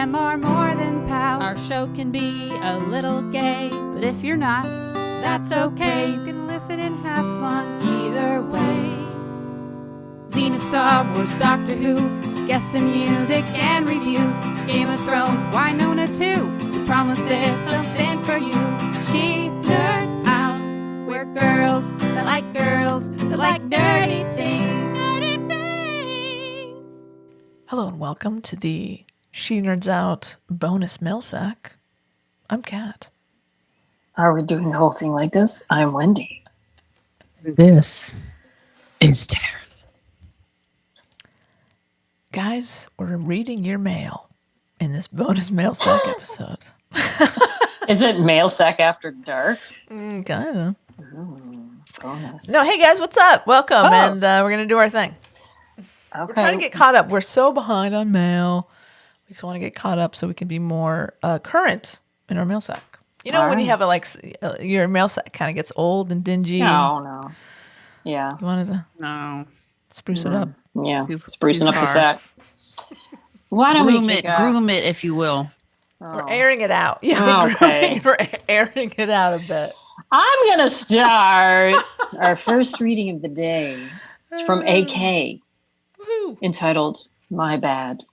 them are more than pals. Our show can be a little gay, But if you're not, that's okay. you can listen and have fun either way. Xena, Star Wars, Doctor Who, guests and music and reviews. Game of Thrones, Winona too. We promise there's something for you. She nerds out. We're girls that like dirty things. Dirty things. Hello and welcome to the She Nerds Out bonus mail sack. I'm Kat. Are we doing the whole thing like this? I'm Wendy. This is Tara. Guys, we're reading your mail in this bonus mail sack episode. Is it mail sack after dark? Kind of. Bonus. No, hey guys, what's up? Welcome, Oh. and we're going to do our thing. Okay. We're trying to get caught up. We're so behind on mail. We just want to get caught up so we can be more current in our mail sack. You know, when you have your mail sack kind of gets old and dingy. No. Yeah. You wanted to No. spruce it up. Yeah. Too- Sprucing too up the far. sack. Why don't we kick off? Groom it, if you will. We're airing it out. Yeah, Okay. we're airing it out a bit. I'm going to start our first reading of the day. It's from AK, Woohoo. entitled My Bad.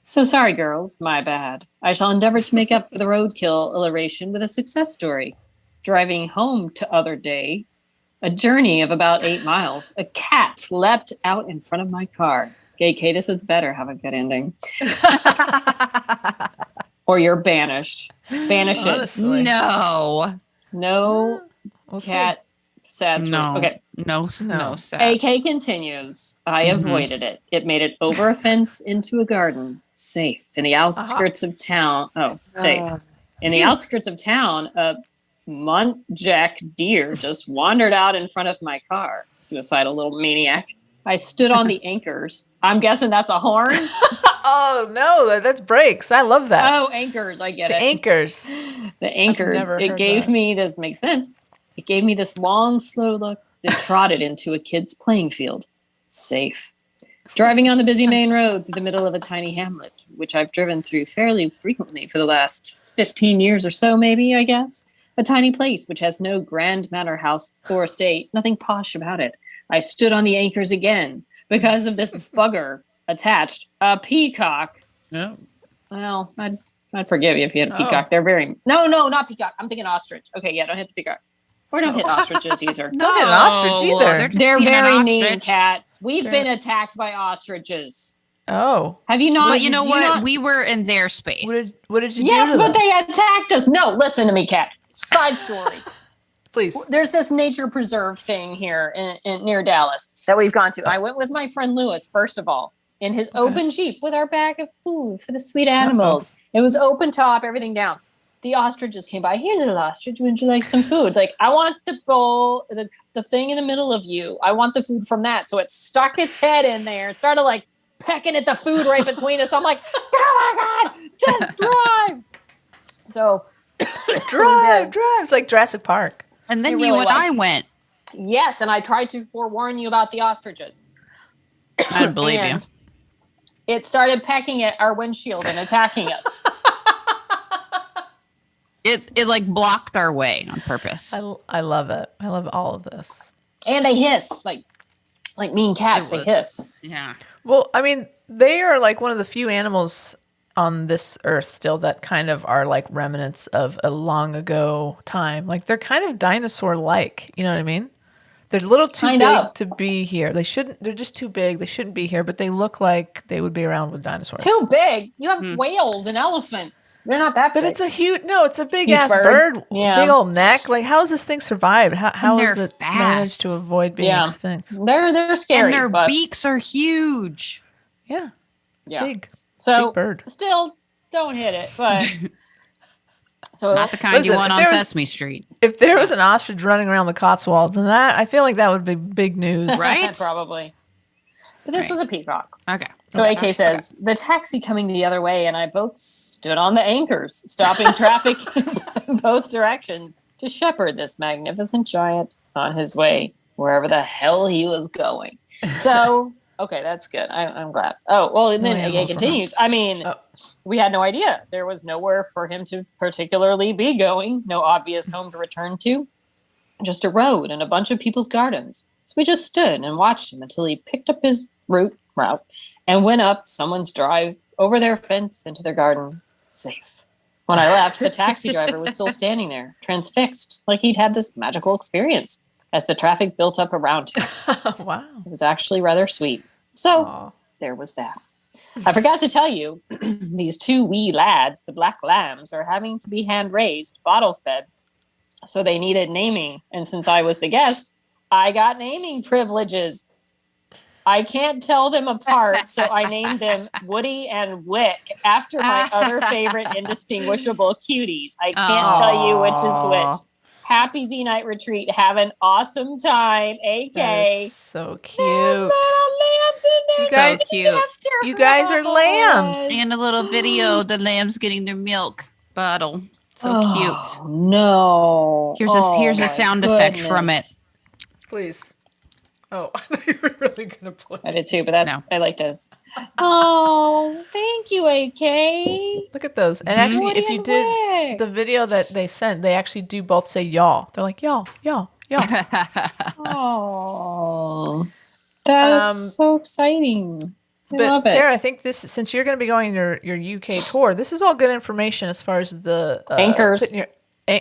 So sorry, girls, my bad. I shall endeavor to make up for the roadkill alliteration with a success story. Driving home to other day, a journey of about 8 miles, a cat leapt out in front of my car. AK, this had better have a good ending. Or you're banished. Banish it. Honestly. No. No We'll see. cat sad story. No. Okay. No, sad. AK continues. I avoided it. It made it over a fence into a garden. Safe. In the outskirts of town. Oh, safe. In the outskirts of town, a muntjac deer just wandered out in front of my car. Suicidal little maniac. I stood on the anchors. I'm guessing that's a horn. Oh no, that's brakes. I love that. Oh, anchors. I get The it. anchors. The anchors. never It heard gave that. me this makes sense. It gave me this long, slow look that trotted into a kid's playing field. Safe. Driving on the busy main road through the middle of a tiny hamlet, which I've driven through fairly frequently for the last 15 years or so, maybe, I guess. A tiny place which has no grand manor house or estate, nothing posh about it. I stood on the anchors again because of this bugger attached, a peacock. No. Well, I'd forgive you if you had a Oh. peacock. They're very no, not peacock. I'm thinking ostrich. Okay, yeah, don't hit the peacock. Or don't hit ostriches either. Don't hit an ostrich either. They're being an very mean, ostrich. Cat. We've They're- been attacked by ostriches. Oh. Have you not? But you know do what? not- We were in their space. What did you yes, do to but them? they attacked us. No, listen to me, Cat. Side story. Please. There's this nature preserve thing here in near Dallas that we've gone to. I went with my friend Lewis, first of all, in his open Jeep with our bag of food for the sweet animals. It was open top, everything down. The ostriches came by. Here, little ostrich, would you like some food? Like, I want the bowl, the thing in the middle of you. I want the food from that. So it stuck its head in there and started like pecking at the food right between us. I'm like, oh my God, just drive. So Drive. It's like Jurassic Park. And then It you really and was. I went. yes, and I tried to forewarn you about the ostriches. I don't believe you. And it started pecking at our windshield and attacking us. It like blocked our way on purpose. I love it. I love all of this. And they hiss like mean cats. It They was- hiss. Yeah. Well, I mean, they are like one of the few animals on this earth still that kind of are like remnants of a long ago time. Like they're kind of dinosaur-like. You know what I mean? They're a little too Kind big of. to be here. They shouldn't. They're just too big. They shouldn't be here. But they look like they would be around with dinosaurs. Too big. You have whales and elephants. They're not that But big. it's a huge. No, it's a big Huge ass bird. bird. Yeah. Big old neck. Like how has this thing survived? How And has they're it managed fast. to avoid being Yeah. extinct? They're scary. And their but beaks are huge. Yeah. yeah. Big. So Big bird. still don't hit it. But so Not the kind you Listen, want if on there was- Sesame Street. If there was an ostrich running around the Cotswolds, and that I feel like that would be big news. Right? probably. But this Right. was a peacock. Okay. So Okay. AK says, the taxi coming the other way and I both stood on the anchors, stopping traffic in both directions to shepherd this magnificent giant on his way wherever the hell he was going. So Okay, that's good. I'm glad. Oh, well, and No then animals it were continues. I mean, Oh. we had no idea. There was nowhere for him to particularly be going, no obvious home to return to, just a road and a bunch of people's gardens. So we just stood and watched him until he picked up his route and went up someone's drive, over their fence, into their garden, safe. When I left, the taxi driver was still standing there, transfixed, like he'd had this magical experience as the traffic built up around him. Wow. It was actually rather sweet. So Aw. there was that. I forgot to tell you, these two wee lads, the black lambs, are having to be hand raised, bottle fed. So they needed naming. And since I was the guest, I got naming privileges. I can't tell them apart, so I named them Woody and Wick after my other favorite indistinguishable cuties. I can't tell you which is which. Happy Z Night Retreat. Have an awesome time. AK. That is so cute. There's little lambs in there. You guys, So cute. After you guys are lambs. us. And a little video, the lambs getting their milk bottle. So Oh, cute. No. Here's a my sound effect from it. goodness. Please. Oh, I thought you were really gonna play. I did too, but that's No. I like this. Oh, thank you, AK. Look at those. And actually, Woody if you and did Wick. the video that they sent, they actually do both say y'all. They're like y'all, y'all, y'all. Oh, that's so exciting. I love But it. Tara, I think this, since you're going to be going your UK tour, this is all good information as far as the Anchors.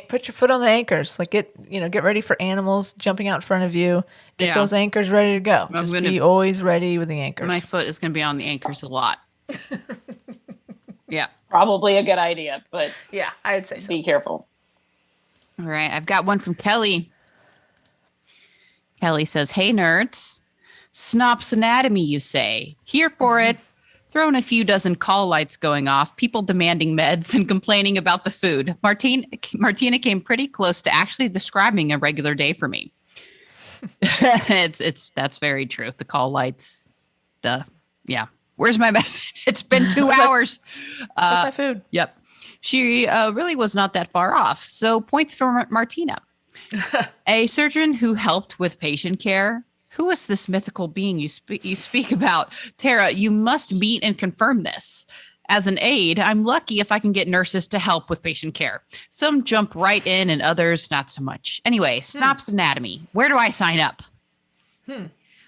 Put your foot on the anchors. Like get ready for animals jumping out in front of you. Get Yeah. those anchors ready to go. I'm Just gonna- be always ready with the anchors. My foot is going to be on the anchors a lot. Yeah. Probably a good idea, but Yeah, I'd say so. be careful. All right. I've got one from Kelly. Kelly says, "Hey, nerds. Snop's anatomy, you say. Here for it. Thrown a few dozen call lights going off, people demanding meds and complaining about the food. Martina came pretty close to actually describing a regular day for me. That's very true. The call lights, yeah. Where's my message? It's been 2 hours. Where's my food? Yep. She really was not that far off. So points for Martina. A surgeon who helped with patient care. Who is this mythical being you speak about? Tara, you must meet and confirm this. As an aide, I'm lucky if I can get nurses to help with patient care. Some jump right in and others not so much. Anyway, Snop's anatomy. Where do I sign up?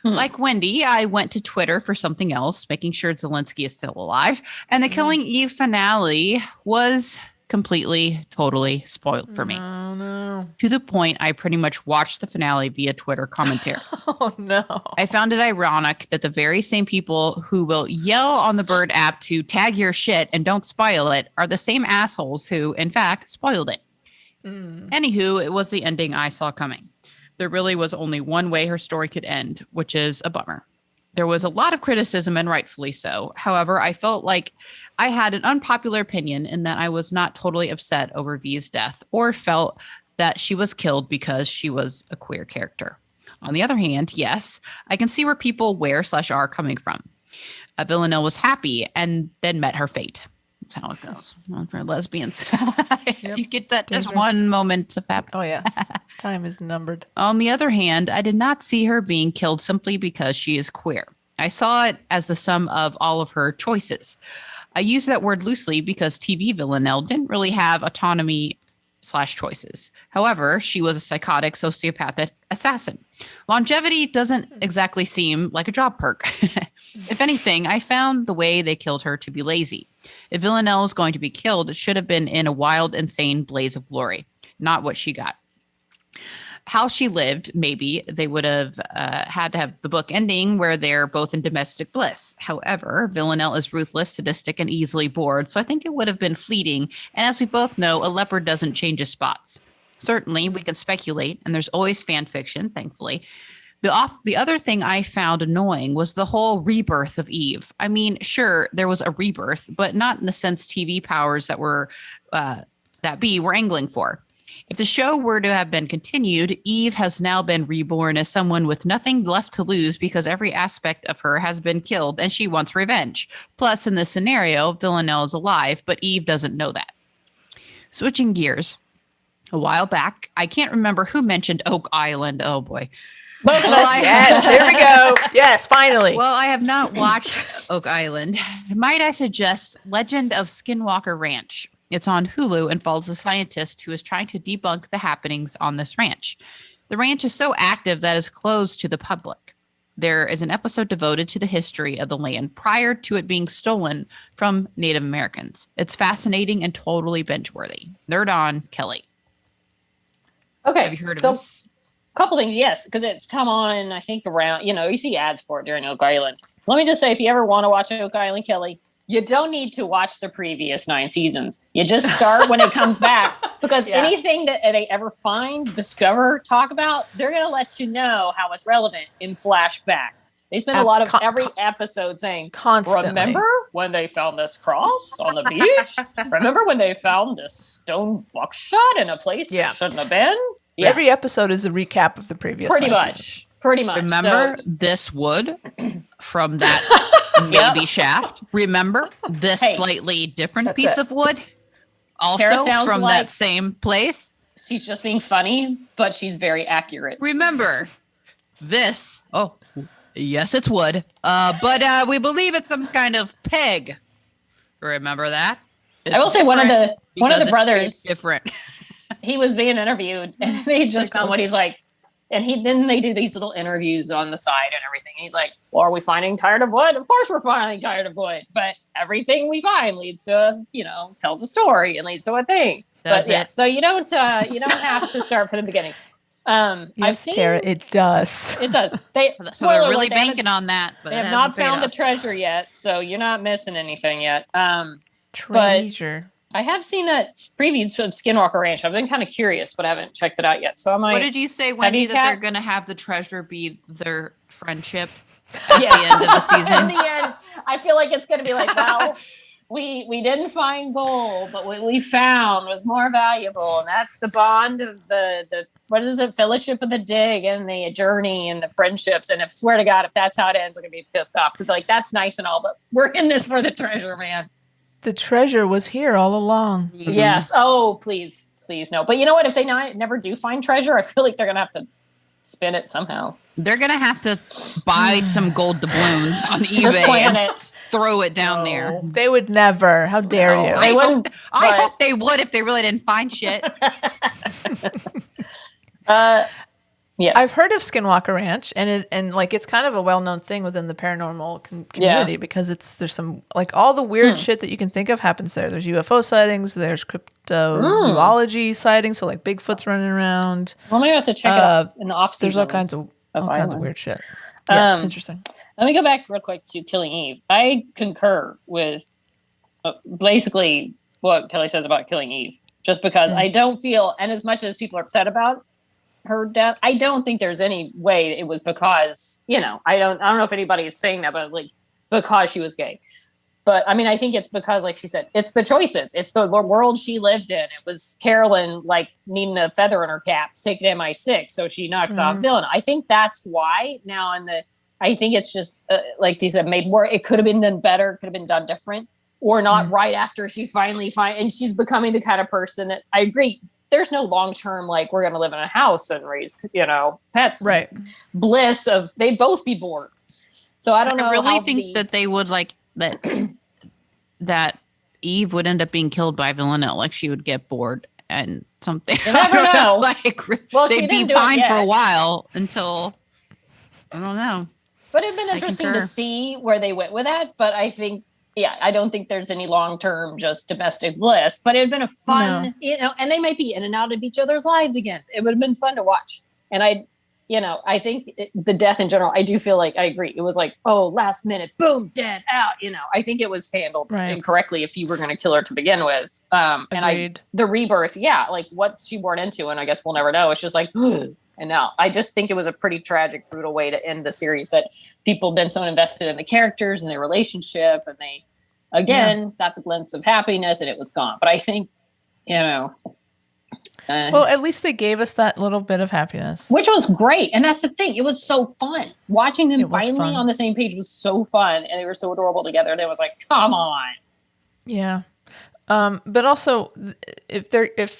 Like Wendy, I went to Twitter for something else, making sure Zelensky is still alive. And the Killing Eve finale was completely, totally spoiled for me. Oh no. To the point, I pretty much watched the finale via Twitter commentary. Oh no. I found it ironic that the very same people who will yell on the Bird app to tag your shit and don't spoil it are the same assholes who, in fact, spoiled it. Anywho, it was the ending I saw coming. There really was only one way her story could end, which is a bummer. There was a lot of criticism, and rightfully so. However, I felt like I had an unpopular opinion in that I was not totally upset over V's death or felt that she was killed because she was a queer character. On the other hand, yes, I can see where people were/are coming from. Villanelle was happy and then met her fate. That's how it goes for lesbians. You get that just one moment of happiness. Oh yeah. Time is numbered. On the other hand, I did not see her being killed simply because she is queer. I saw it as the sum of all of her choices. I use that word loosely because TV Villanelle didn't really have autonomy/choices. However, she was a psychotic sociopathic assassin. Longevity doesn't exactly seem like a job perk. If anything, I found the way they killed her to be lazy. If Villanelle was going to be killed, it should have been in a wild, insane blaze of glory, not what she got. How she lived, maybe they would have had to have the book ending where they're both in domestic bliss. However, Villanelle is ruthless, sadistic, and easily bored, so I think it would have been fleeting. And as we both know, a leopard doesn't change his spots. Certainly, we can speculate, and there's always fan fiction, thankfully. The other thing I found annoying was the whole rebirth of Eve. I mean, sure, there was a rebirth, but not in the sense TV powers that were angling for. If the show were to have been continued, Eve has now been reborn as someone with nothing left to lose because every aspect of her has been killed and she wants revenge. Plus, in this scenario, Villanelle is alive, but Eve doesn't know that. Switching gears. A while back, I can't remember who mentioned Oak Island. Oh boy. Both of Well, us. Yes, here we go. Yes, finally. Well, I have not watched Oak Island. Might I suggest Legend of Skinwalker Ranch? It's on Hulu and follows a scientist who is trying to debunk the happenings on this ranch. The ranch is so active that it's closed to the public. There is an episode devoted to the history of the land prior to it being stolen from Native Americans. It's fascinating and totally binge-worthy. Nerd on, Kelly. Okay. Have you heard of so, this? Couple things, yes, because it's come on, I think around, you see ads for it during Oak Island. Let me just say, if you ever want to watch Oak Island, Kelly, you don't need to watch the previous 9 seasons. You just start when it comes back, because anything that they ever find, discover, talk about, they're going to let you know how it's relevant in flashbacks. They spend a lot of every episode saying, constantly. Remember when they found this cross on the beach? Remember when they found this stone buckshot in a place it shouldn't have been? Yeah. Every episode is a recap of the previous. Pretty much. Remember this wood from that maybe shaft? Remember this slightly different piece of wood? Also from that same place? She's just being funny, but she's very accurate. Remember this. Oh, yes, it's wood. But we believe it's some kind of peg. Remember that? I will say one of the brothers different. He was being interviewed and they just found what he's like. And then they do these little interviews on the side and everything. And he's like, well, are we finding tired of wood? Of course we're finding tired of wood. But everything we find leads to us, tells a story and leads to a thing. So you don't have to start from the beginning. Yes, Tara, it does. It does. So they're really banking on that. But they have not found the treasure yet. So you're not missing anything yet. Treasure. I have seen that previews of Skinwalker Ranch. I've been kind of curious, but I haven't checked it out yet. So what did you say, Wendy, that they're going to have the treasure be their friendship at the end of the season? At the end, I feel like it's going to be like, well, we didn't find gold, but what we found was more valuable, and that's the bond of the what is it, fellowship of the dig and the journey and the friendships. And I swear to God, if that's how it ends, I'm going to be pissed off because that's nice and all, but we're in this for the treasure, man. The treasure was here all along. Mm-hmm. Yes. Oh, please no. But you know what? If they never do find treasure, I feel like they're going to have to spin it somehow. They're going to have to buy some gold doubloons on eBay Just plant and it. Throw it down there. They would never. How dare you? They wouldn't. I hope they would if they really didn't find shit. Yes. I've heard of Skinwalker Ranch, and it's kind of a well-known thing within the paranormal community because there's some all the weird shit that you can think of happens there. There's UFO sightings, there's cryptozoology sightings, so Bigfoot's running around. Well, maybe I have to check it out in the off season. There's all kinds of weird shit. Yeah, it's interesting. Let me go back real quick to Killing Eve. I concur with basically what Kelly says about Killing Eve, just because I don't feel, and as much as people are upset about her death, I don't think there's any way it was because, I don't know if anybody is saying that, but because she was gay. But I mean, I think it's because, like she said, it's the choices. It's the world she lived in. It was Carolyn needing a feather in her cap to take to MI6, so she knocks off Dylan. I think that's why now I think it's just like these have made more. It could have been done better. Could have been done different, or not right after she finally and she's becoming the kind of person that I agree. There's no long-term, we're going to live in a house and raise, pets. Right. Bliss of, they both be bored. So I don't know. I really think that they would that Eve would end up being killed by Villanelle. She would get bored and something. You never know. They'd be fine for a while until, I don't know. But it'd been interesting to see where they went with that. But I think, I don't think there's any long-term just domestic bliss, but it'd been a fun, and they might be in and out of each other's lives again. It would have been fun to watch. And I think the death in general, I do feel like I agree. It was last minute, boom, dead, out. I think it was handled incorrectly if you were going to kill her to begin with. And the rebirth, what's she born into? And I guess we'll never know. It's just and now I just think it was a pretty tragic, brutal way to end the series that people have been so invested in the characters and their relationship, and they got the glimpse of happiness and it was gone. But I think, well, at least they gave us that little bit of happiness, which was great. And that's the thing. It was so fun watching them finally on the same page was so fun. And they were so adorable together. And it was come on. Yeah. But also if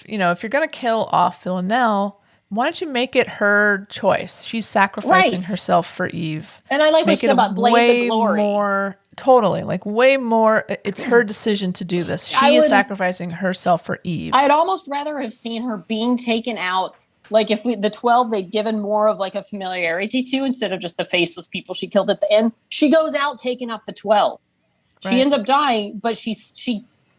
you're going to kill off Villanelle, Why don't you make it her choice? She's sacrificing Right. herself for Eve. And I like what Make she it said about Blaze way of Glory. more, totally, like way more. It's her decision to do this. I She is would- sacrificing herself for Eve. I'd almost rather have seen her being taken out. Like if the 12 they'd given more of like a familiarity to instead of just the faceless people she killed at the end. She goes out taking up the 12. She Right. ends up dying, but she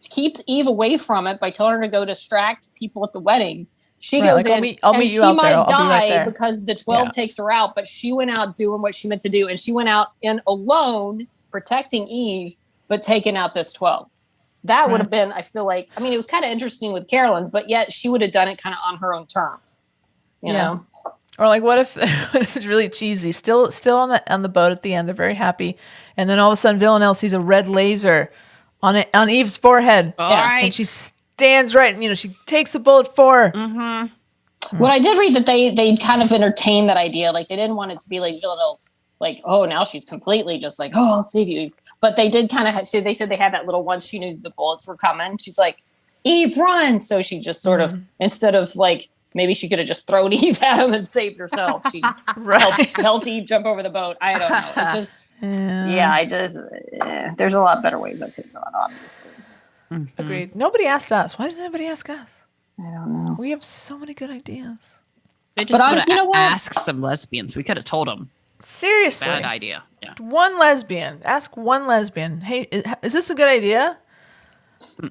keeps Eve away from it by telling her to go distract people at the wedding. She Right, goes like, in I'll and meet she you out might there. I'll be right die there. because the 12 Yeah. takes her out, but she went out doing what she meant to do. And she went out in alone, protecting Eve, but taking out this 12. That would Right. have been, I feel like, I mean, it was kind of interesting with Carolyn, but yet she would have done it kind of on her own terms. You Yeah. know? Or like, what if, what if it's really cheesy? Still on the boat at the end. They're very happy, and then all of a sudden, Villanelle sees a red laser on Eve's forehead. All Yeah, right. And she stands right, and she takes a bullet for her. Mm-hmm. Well, I did read that they kind of entertained that idea. Like they didn't want it to be like Villanelle's like, oh, now she's completely just like, oh, I'll save you. But they did kind of have, so they said they had that little once she knew the bullets were coming. She's like, Eve, run. So she just sort of, instead of like, maybe she could have just thrown Eve at him and saved herself. She Right. helped Eve jump over the boat. I don't know. It's just, there's a lot better ways I could have gone, obviously. Agreed. Nobody asked us. Why does anybody ask us? I don't know. We have so many good ideas. They just honestly, would you know what? asked some lesbians. We could have told them. Seriously. Bad idea. Yeah. One lesbian. Ask one lesbian. Hey, is this a good idea?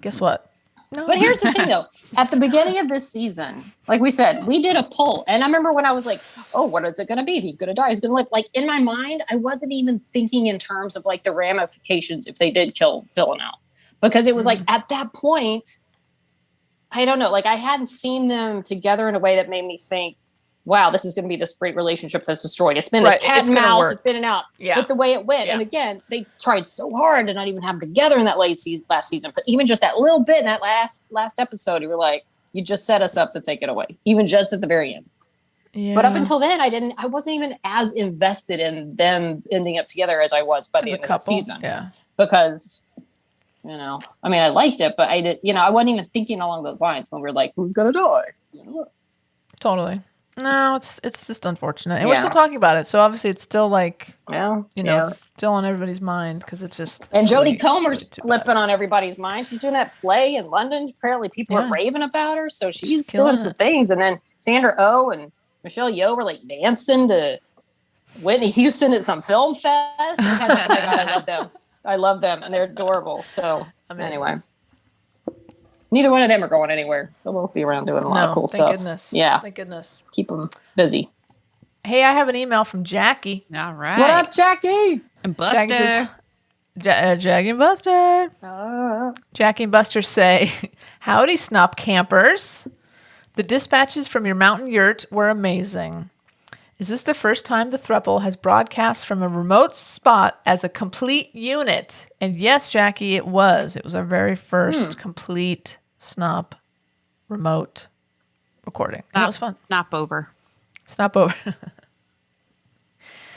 Guess what? No. But here's the thing, though. At the beginning of this season, like we said, we did a poll. And I remember when I was like, oh, what is it going to be? Who's going to die? Who's going to live? Like, in my mind, I wasn't even thinking in terms of, like, the ramifications if they did kill Villanelle. Because it was like, at that point, I don't know. Like, I hadn't seen them together in a way that made me think, wow, this is going to be this great relationship that's destroyed. It's been Right, this cat it's and gonna mouse. work. It's been and out. Yeah. But the way it went, and Yeah. again, they tried so hard to not even have them together in that last season. But even just that little bit in that last episode, you were like, you just set us up to take it away, even just at the very end. Yeah. But up until then, I wasn't even as invested in them ending up together as I was by the As a end of the couple. season. Yeah. Because, I mean, I liked it, but I wasn't even thinking along those lines when we were like, who's gonna die? Totally. No, it's just unfortunate. And we're Yeah. still talking about it. So obviously it's still like, Yeah, it's still on everybody's mind because it's just. And it's Jodie really- Comer's it's really too flipping bad. on everybody's mind. She's doing that play in London. Apparently, people Yeah. are raving about her. So she's killing doing some it. things. And then Sandra Oh and Michelle Yeoh were like dancing to Whitney Houston at some film fest. Oh my God, I love them. I love them, and they're adorable. So Amazing. anyway, neither one of them are going anywhere. They'll both be around doing a lot No, of cool thank stuff. goodness. Yeah, Thank goodness. keep them busy. Hey, I have an email from Jackie. All right. What up, Jackie? And Jackie says, Buster. Jackie and Buster. Jackie and Buster say, howdy, Snop campers. The dispatches from your mountain yurt were amazing. Is this the first time the throuple has broadcast from a remote spot as a complete unit? And yes, Jackie, it was. It was our very first complete Snop remote recording. And it was fun. Snap over. Snop over.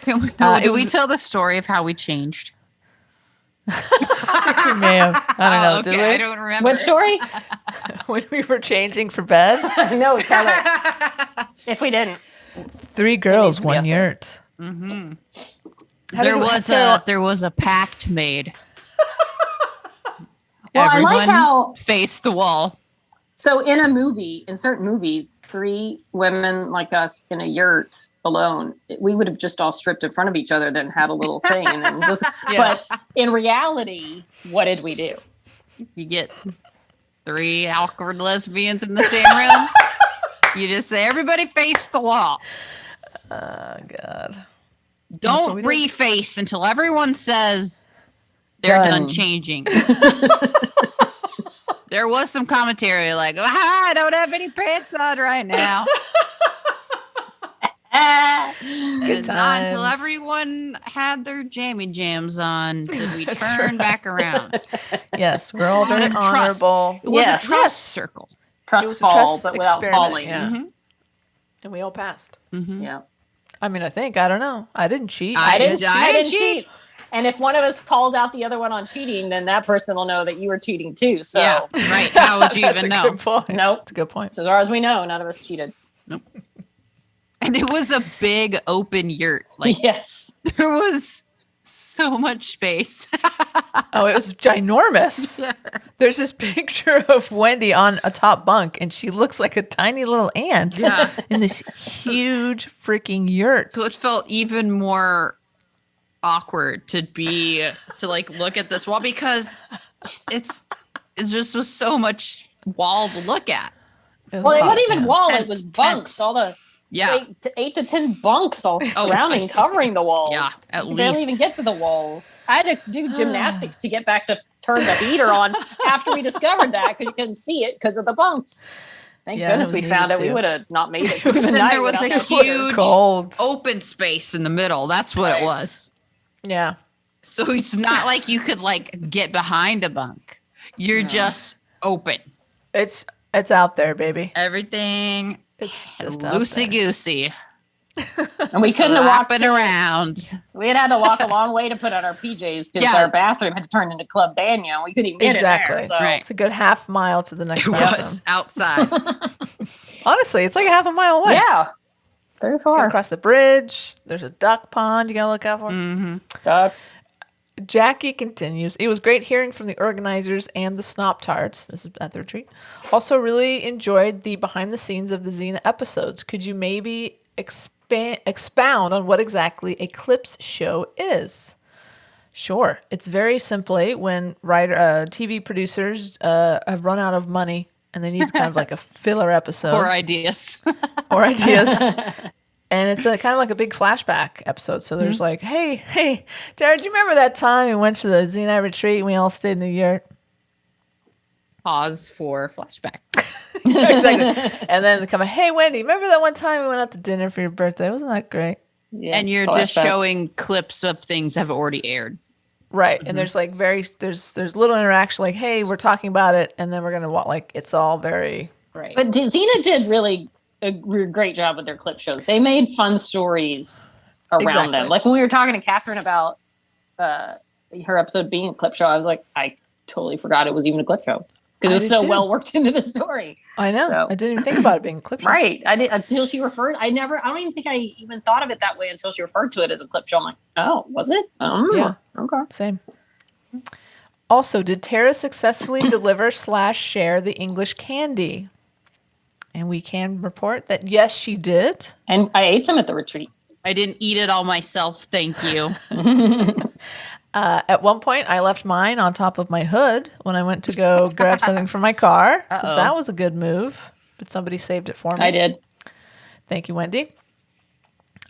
Did we was- tell the story of how we changed? We may have. I don't know. okay, Did we? I don't remember. What story? When we were changing for bed? No, tell her. If we didn't. 3 girls, to be 1 up there. yurt. Mm-hmm. How did we- There was a pact made. Well, I like Everyone how face the wall. so in a movie, in certain movies, 3 women like us in a yurt alone, we would have just all stripped in front of each other, then had a little thing, and then just. Yeah. But in reality, what did we do? You get 3 awkward lesbians in the same room. You just say, everybody face the wall. Oh, God. what Don't we did. reface until everyone says they're done Done. changing. There was some commentary like, I don't have any pants on right now. Good And not until times. everyone had their jammy jams on did we That's turn back around. Yes, we're all very Out of trust. honorable. It was Yes. a trust Yes. circle. It Trust was a fall, trust but without experiment, falling. yeah. Mm-hmm. And we all passed. Mm-hmm. Yeah. I mean, I think. I don't know. I didn't cheat. I didn't didn't cheat. cheat. And if one of us calls out the other one on cheating, then that person will know that you were cheating too. So, Yeah, right. How would you That's even a know? good point. nope. That's a good point. So as far as we know, none of us cheated. And it was a big open yurt. Like Yes. there was so much space. Oh, it was ginormous. Yeah. There's this picture of Wendy on a top bunk, and she looks like a tiny little ant Yeah. in this huge freaking yurt. So it felt even more awkward to like look at this wall because it just was so much wall to look at. Well, it wasn't even wall; Tent- it was bunks. All the Yeah. 8 to 10 bunks all surrounding, covering the walls. Yeah, at You barely least. even get to the walls. I had to do gymnastics to get back to turn the heater on after we discovered that because you couldn't see it because of the bunks. Thank Yeah, goodness we we found needed it. We to. would have not made it through the Then night. there was without a that. huge Cold. open space in the middle. That's what it was. Yeah. So it's not like you could like get behind a bunk. You're just open. It's out there, baby. Everything It's just out loosey there. goosey. And we couldn't have walked Flopping around. We had to walk a long way to put on our PJs because Yeah. our bathroom had to turn into Club Banyan. We couldn't even get Exactly. in there. So. Right. It's a good half mile to the next It bathroom. was outside. Honestly, it's like a half a mile away. Yeah. Very Go far. across the bridge. There's a duck pond you gotta look out for. hmm Ducks. Jackie continues. It was great hearing from the organizers and the Snop Tarts. This is at the retreat. Also, really enjoyed the behind the scenes of the Xena episodes. Could you maybe expound on what exactly a Clips show is? Sure. It's very simply when TV producers have run out of money and they need kind of like a filler episode Poor ideas. or ideas. And it's kind of like a big flashback episode. So there's like, hey, Jared, do you remember that time we went to the Xena retreat and we all stayed in the yurt? Pause for flashback. Exactly. And then they come, hey, Wendy, remember that one time we went out to dinner for your birthday? Wasn't that great? Yeah. And you're just Flashback. showing clips of things that have already aired. Right. And there's like there's little interaction like, hey, we're talking about it. And then we're going to like, it's all very. Right. But Xena did really a great job with their clip shows. They made fun stories around Exactly. them. Like when we were talking to Catherine about her episode being a clip show, I was like, I totally forgot it was even a clip show because I it was did so too. well worked into the story. I know. So- I didn't even think about it being a clip show. Right. I did until she referred. I don't even think I even thought of it that way until she referred to it as a clip show. I'm like, oh, was it? Yeah. Okay. Same. Also, did Tara successfully deliver / share the English candy? And we can report that yes, she did. And I ate some at the retreat. I didn't eat it all myself. Thank you. At one point, I left mine on top of my hood when I went to go grab something from my car. So Uh-oh. that was a good move. But somebody saved it for me. I did. Thank you, Wendy.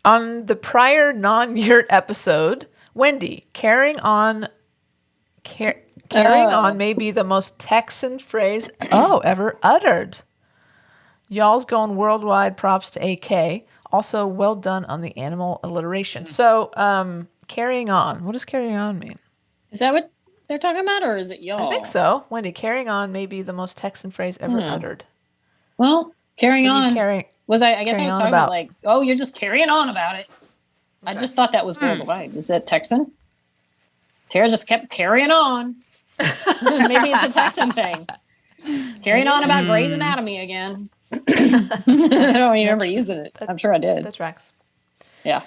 On the prior non-yurt episode, Wendy, carrying on may be the most Texan phrase ever uttered. Y'all's going worldwide. Props to AK. Also, well done on the animal alliteration. So, carrying on. What does carrying on mean? Is that what they're talking about, or is it y'all? I think so. Wendy, carrying on may be the most Texan phrase ever uttered. Well, carrying What are you on. carrying- I guess I carrying was on talking about? about like, oh, you're just carrying on about it. I just thought that was worldwide. Is that Texan? Tara just kept carrying on. Maybe it's a Texan thing. Carrying on about Grey's Anatomy again. I don't remember using it. I'm sure I did. That tracks. Yeah.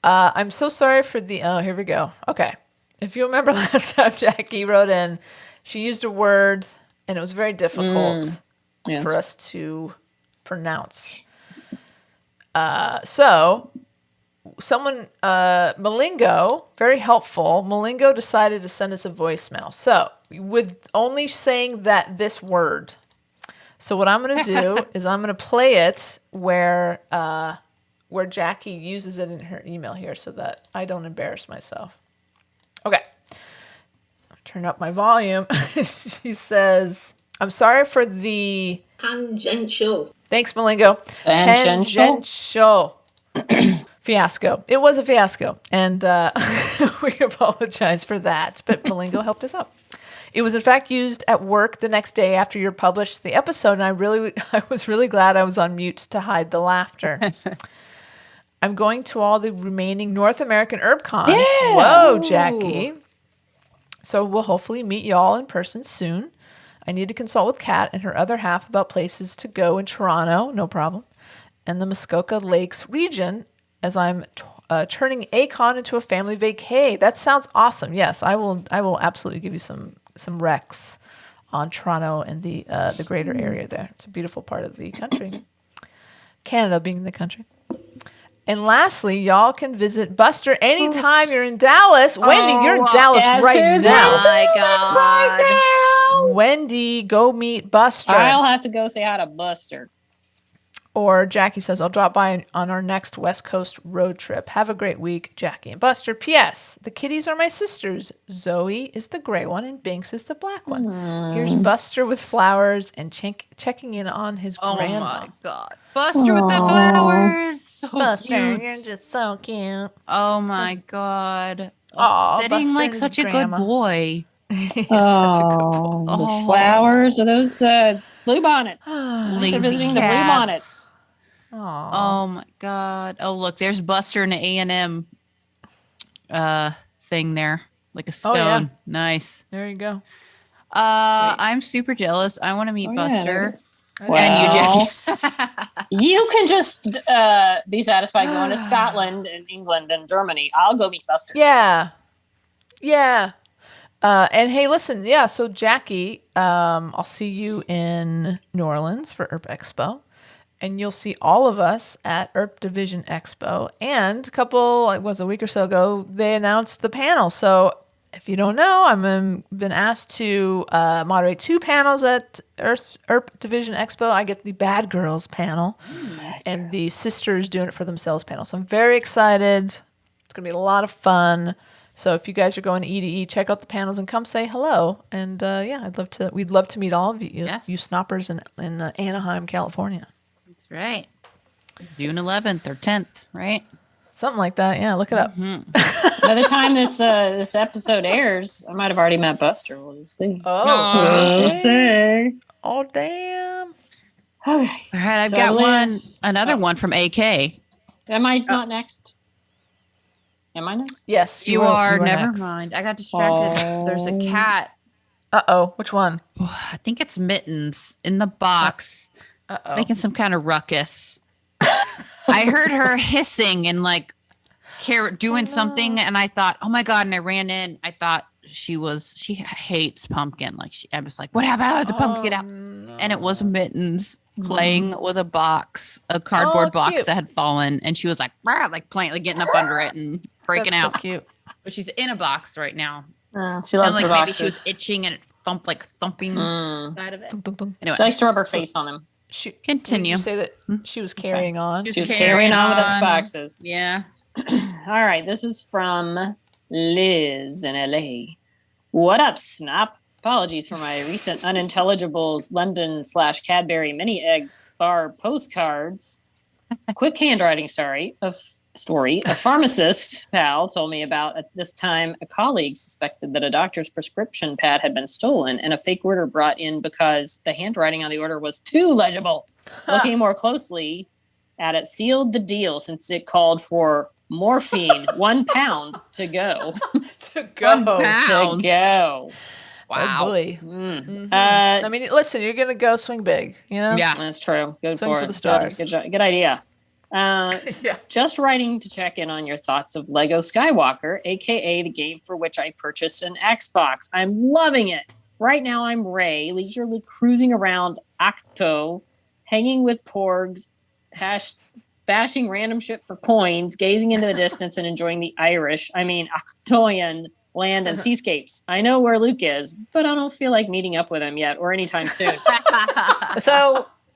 I'm so sorry for the. Oh, here we go. Okay. If you remember last time Jackie wrote in, she used a word and it was very difficult Yes. for us to pronounce. So, someone, Malingo, very helpful. Malingo decided to send us a voicemail. So, with only saying this word. So, what I'm going to do is I'm going to play it where Jackie uses it in her email here so that I don't embarrass myself. Okay. Turn up my volume. She says, I'm sorry for the Tangential. Thanks, Malingo. Tangential? Fiasco. It was a fiasco. And we apologize for that. But Malingo helped us out. It was, in fact, used at work the next day after you published the episode. And I was really glad I was on mute to hide the laughter. I'm going to all the remaining North American herb cons. Yeah. Whoa, Jackie. So we'll hopefully meet y'all in person soon. I need to consult with Kat and her other half about places to go in Toronto. No problem. and the Muskoka Lakes region as I'm turning ACON into a family vacay. That sounds awesome. Yes, I will absolutely give you some recs on Toronto and the greater area there. It's a beautiful part of the country. Canada being the country. And lastly, y'all can visit Buster anytime you're in Dallas. Wendy, you're in Dallas right now. Oh my God. Wendy, go meet Buster. I'll have to go say hi to Buster. Or Jackie says, I'll drop by on our next West Coast road trip. Have a great week, Jackie and Buster. P.S. The kitties are my sisters. Zoe is the gray one and Binks is the black one. Here's Buster with flowers and checking in on his grandma. Oh my God. Buster with the flowers. So Buster, cute. you're just so cute. Oh my God. Aw, Sitting Buster like and such his a grandma. good boy. He's such a good boy. The Oh. flowers are those blue bonnets. Lazy They're visiting the blue cats. bonnets. Aw. Oh my God. Oh, look, there's Buster in an A&M thing there. Like a scone. Oh, yeah. Nice. There you go. I'm super jealous. I want to meet Buster. Well, And you, Jackie. you can just be satisfied going to Scotland and England and Germany. I'll go meet Buster. Yeah. Yeah. And hey, listen, yeah, so Jackie, I'll see you in New Orleans for ERP Expo. And you'll see all of us at ERP Division Expo. And a week or so ago, they announced the panel. So if you don't know, I've been asked to moderate 2 panels at ERP Division Expo. I get the Bad Girls panel and the Sisters Doing It For Themselves panel. So I'm very excited. It's going to be a lot of fun. So if you guys are going to E2E, check out the panels and come say hello. And we'd love to meet all of you, Yes. you snoppers in Anaheim, California. That's right. June 11th or 10th, right? Something like that. Yeah, look it up. By the time this episode airs, I might have already met Buster. We'll just see. Oh, We'll see. oh, damn. Okay. All right, I've So got Lynn- another one from AK. Am I not next? Am I next? Yes, You are. Never next. mind. I got distracted. There's a cat. Uh-oh, which one? I think it's Mittens in the box, Uh-oh. making some kind of ruckus. I heard her hissing and like doing something, and I thought, oh my God. And I ran in. I thought she hates pumpkin. I was like, what happened? Is a pumpkin out? And it was Mittens playing with a cardboard box cute. that had fallen. And she was like, "Rah," like playing, like getting up under it and breaking That's out. so cute. But she's in a box right now. She And loves like the maybe boxes. she was itching and it thumping side of it. Dun, dun, dun. Anyway, She likes to rub her face on him. continue. Did you say that she was carrying on? She She was carrying on with those boxes. Yeah. All right, this is from Liz in LA. What up, Snap? Apologies for my recent unintelligible London/Cadbury mini eggs bar postcards. Quick handwriting, sorry. Story. A pharmacist pal told me about at this time a colleague suspected that a doctor's prescription pad had been stolen and a fake order brought in because the handwriting on the order was too legible. Looking more closely at it sealed the deal since it called for morphine, 1 pound to go. To go. 1 pound. To go. Wow. Oh, boy. Mm. I mean, listen, you're going to go swing big, you know? Yeah. That's true. Good Swing for for it. the stars. Good idea. Yeah. Just writing to check in on your thoughts of Lego Skywalker, aka the game for which I purchased an Xbox. I'm loving it. Right now, I'm Rey, leisurely cruising around Octo, hanging with porgs, bashing random shit for coins, gazing into the distance, and enjoying the Octoyan land and seascapes. I know where Luke is, but I don't feel like meeting up with him yet or anytime soon.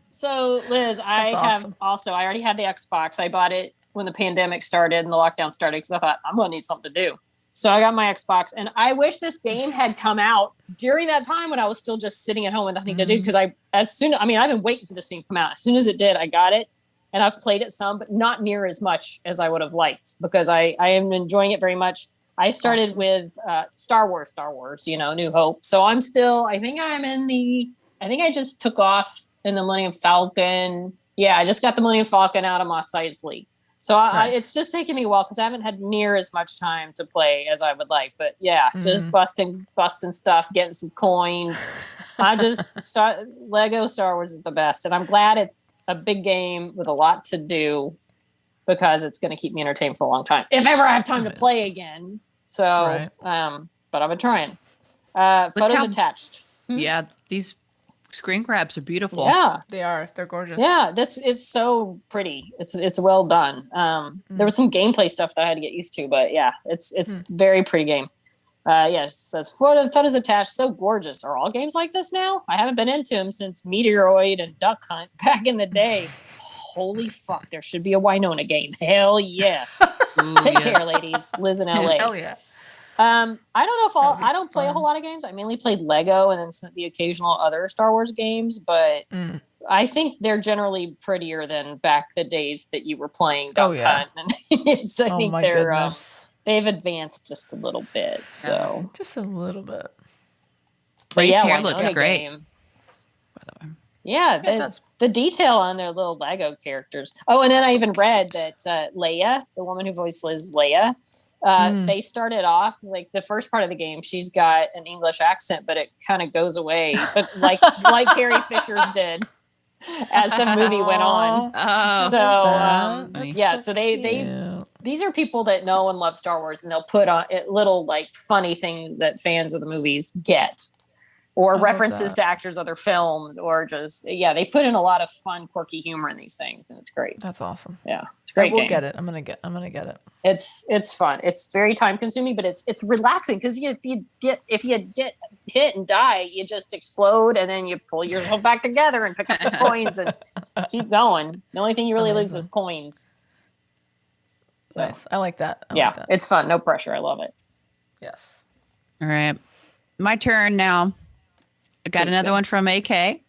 So Liz, I That's awesome. I already had the Xbox. I bought it when the pandemic started and the lockdown started because I thought I'm going to need something to do. So I got my Xbox, and I wish this game had come out during that time when I was still just sitting at home with nothing to do. Because I've been waiting for this thing to come out. As soon as it did, I got it, and I've played it some, but not near as much as I would have liked because I am enjoying it very much. I started with Star Wars, New Hope. So I'm still, I think I just took off in the Millennium Falcon. Yeah, I just got the Millennium Falcon out of Mos Eisley. So Nice. it's just taken me a while because I haven't had near as much time to play as I would like. But yeah, just busting stuff, getting some coins. Lego Star Wars is the best. And I'm glad a big game with a lot to do because it's going to keep me entertained for a long time. If ever I have time to play again. So, but I've been trying. Photos attached. Yeah, these screen grabs are beautiful. Yeah, They are. They're gorgeous. yeah. It's so pretty. It's well done. There was some gameplay stuff that I had to get used to, but yeah, it's very pretty game. Yes, it says photos attached. So gorgeous. Are all games like this now? I haven't been into them since Meteoroid and Duck Hunt back in the day. Holy fuck! There should be a Winona game. Hell yes. Ooh, Take yes. care, ladies. Liz in LA. Hell yeah. I don't know if I don't play a fun. whole lot of games. I mainly played Lego and then the occasional other Star Wars games, but I think they're generally prettier than back the days that you were playing Duck Hunt. And I think they're they've advanced just a little bit. So just a little bit. Ray's hair Winona looks great. game. By the way. Yeah, the detail on their little Lego characters. Oh, and then I even read that Leia, the woman who voiced Leia, they started off like the first part of the game. She's got an English accent, but it kind of goes away, but like Carrie Fisher's did as the movie went on. Oh, So so they these are people that know and love Star Wars, and they'll put on little like funny things that fans of the movies get. Or references to actors' other films, or just they put in a lot of fun, quirky humor in these things, and it's great. That's awesome. Yeah, it's a great. We'll game. get it. I'm gonna get it. It's fun. It's very time consuming, but it's relaxing because if you get hit and die, you just explode, and then you pull yourself back together and pick up the coins and keep going. The only thing you really lose is coins. So, nice. I like that. I yeah, like that. it's fun. No pressure. I love it. Yes. all right. My turn now. I got another one from AK.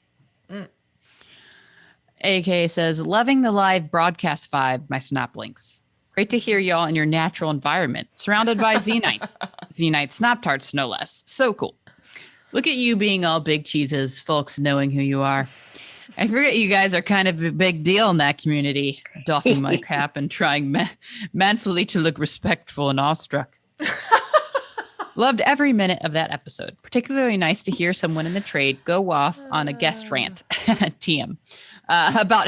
AK says, loving the live broadcast vibe, my Snaplinks. Great to hear y'all in your natural environment, surrounded by Xenites. Xenite Snap Tarts, no less. So cool. Look at you being all big cheeses, folks knowing who you are. I forget you guys are kind of a big deal in that community, doffing my cap and trying manfully to look respectful and awestruck. Loved every minute of that episode. Particularly nice to hear someone in the trade go off on a guest rant, TM, about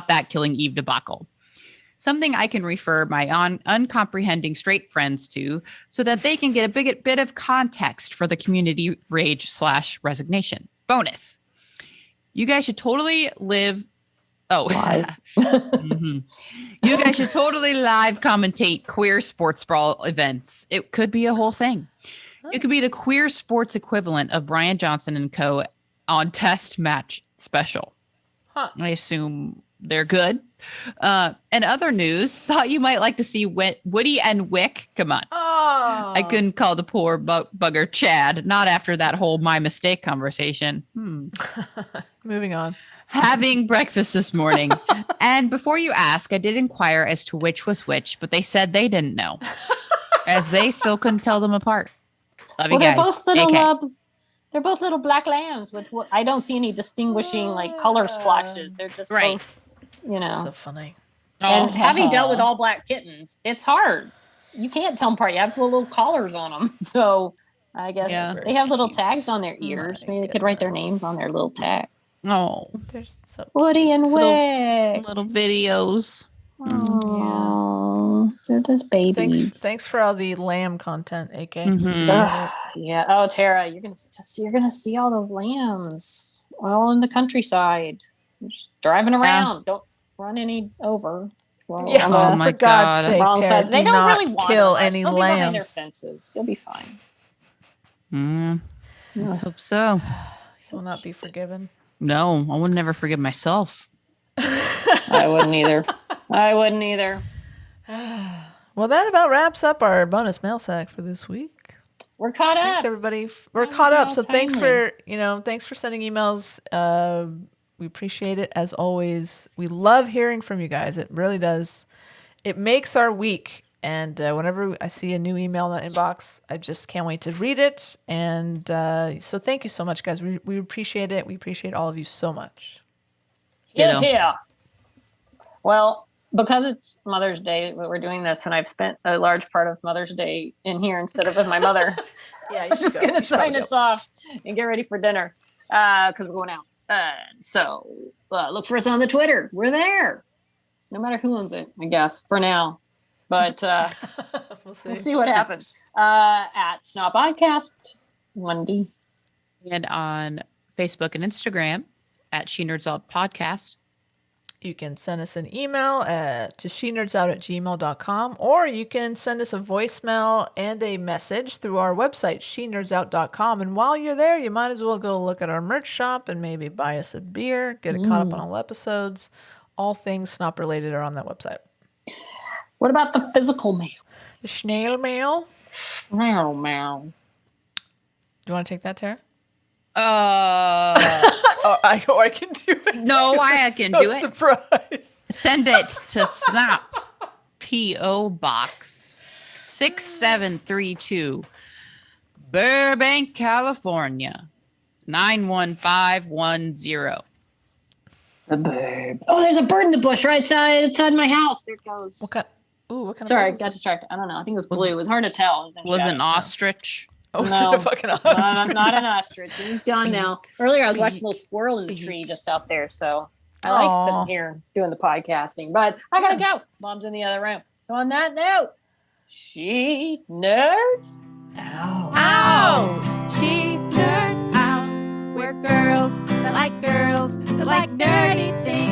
that killing Eve debacle. Something I can refer my uncomprehending straight friends to so that they can get a bit of context for the community rage / resignation. Bonus. You guys should totally live. Oh, You guys should totally live commentate queer sports brawl events. It could be a whole thing. It could be the queer sports equivalent of Brian Johnson and co. on Test Match Special. I assume they're good. And other news, thought you might like to see Woody and Wick. Come on. Oh. I couldn't call the poor bugger Chad, not after that whole my mistake conversation. Moving on. Having breakfast this morning. And before you ask, I did inquire as to which was which, but they said they didn't know, as they still couldn't tell them apart. Love you guys. They're both little they're both little black lambs with I don't see any distinguishing like color splashes. They're just both, So funny. And having dealt with all black kittens, it's hard. You can't tell them apart. You have to put little collars on them. So I guess they have little tags on their ears. Maybe they could write their names on their little tags. Oh, there's so Woody and Wick. Little videos. Oh, they're just babies. Thanks for all the lamb content, AK. Yeah. Oh, Tara, you're gonna see all those lambs all in the countryside, just driving around. Don't run any over. Well, oh my God! Sake, wrong Tara, side. They don't really want kill them. any They'll be behind their lambs. fences. You'll be fine. Let's hope so. Will not be forgiven. No, I would never forgive myself. I wouldn't either. Well, that about wraps up our bonus mail sack for this week. We're caught up. Thanks, everybody. We're caught up. So timely. thanks for sending emails. We appreciate it as always. We love hearing from you guys. It really does. It makes our week. And whenever I see a new email in that inbox, I just can't wait to read it. And so thank you so much, guys. We appreciate it. We appreciate all of you so much. Yeah. Well, because it's Mother's Day, we're doing this, and I've spent a large part of Mother's Day in here instead of with my mother. Yeah, I'm just going to sign us off and get ready for dinner because we're going out. So look for us on the Twitter. We're there. No matter who owns it, I guess, for now. But we'll see what happens. At Snot Podcast, 1D. And on Facebook and Instagram at She Nerds Out Podcast. You can send us an email to shenerdsOut@gmail.com, or you can send us a voicemail and a message through our website, shenerdsout.com. And while you're there, you might as well go look at our merch shop and maybe buy us a beer, get it caught up on all episodes. All things Snop related are on that website. What about the physical mail? The snail mail. Meow, meow. Do you want to take that, Tara? I can do it. No, I can do it. Surprised. Send it to Snop P.O. Box 6732 Burbank, California 91510. The bird. Oh, there's a bird in the bush right outside my house. There it goes. What kind of Sorry, I bird? got distracted. I don't know. I think it was blue. It was hard to tell. It Was an ostrich. Oh, No. no. Fucking ostrich. Not an ostrich. He's gone now. Earlier, I was watching a little squirrel in the tree just out there. So I like sitting here doing the podcasting. But I got to go. Mom's in the other room. So on that note, she nerds out. Ow! She nerds out. We're girls that like nerdy things.